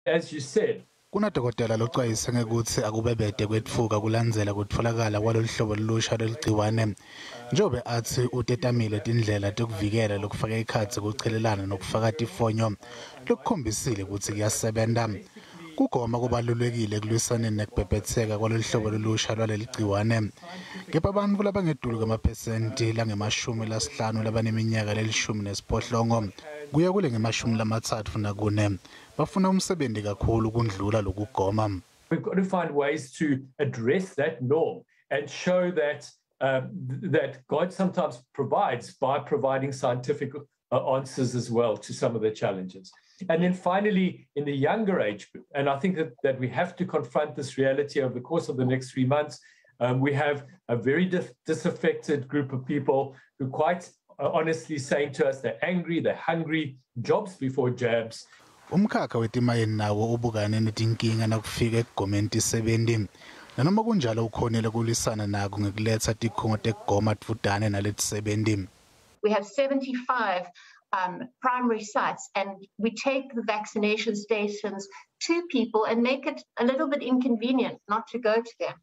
As you said, kunadokotela loxwayise ngekuthi akubebede kwetfuka kulandzela kutfolakala kwalolu hlobo lolusha lweligciwane njengobe athi utetamile tindlela tekuvikela lokufaka ekhatsi kuchelelana nokufaka tifonyo lokukhombisile ukuthi kuyasebenta. Kugoma kubalulekile ekulwisaneni nekubhebhetseka kwalolu hlobo lolusha lwaleligciwane. Kepha abantu labangedluli kwamaphesenti lange-50 labaneminyaka leli-18 kuya kule nge-34 bafuna umsebenzi kakhulu kundlula lokugoma. We've got to find ways to address that norm and show that that God sometimes provides by providing scientific answers as well to some of the challenges. And then finally, in the younger age group, and I think that we have to confront this reality over the course of the next 3 months. We have a very disaffected group of people who quite honestly saying to us they're angry, they're hungry, jobs before jabs. Umkhakha wetimayini nawo ubukane netinkinga nakufika ekugomeni tisebenzi. Nanoma kunjalo ukhonela kulisana nako ngekuletha tikhungo tekugoma tfutane naletisebenzi. We have 75 primary sites, and we take the vaccination stations to people and make it a little bit inconvenient not to go to them.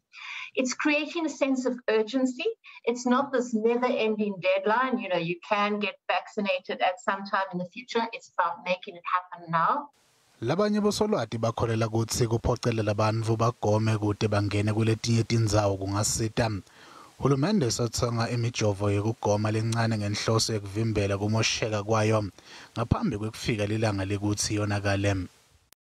It's creating a sense of urgency. It's not this never-ending deadline. You know, you can get vaccinated at some time in the future. It's about making it happen now. Labanye bosolwati bakholela kutsi kuphocelela bantfu bagome kute bangene kuletinye tindzawo kungasita. Hulumende sotsonga imijovo yekugoma lencane ngenhloso yekuvimbela kumosheka kwayo ngaphambi kwekufika lilanga lekuthi yonakale.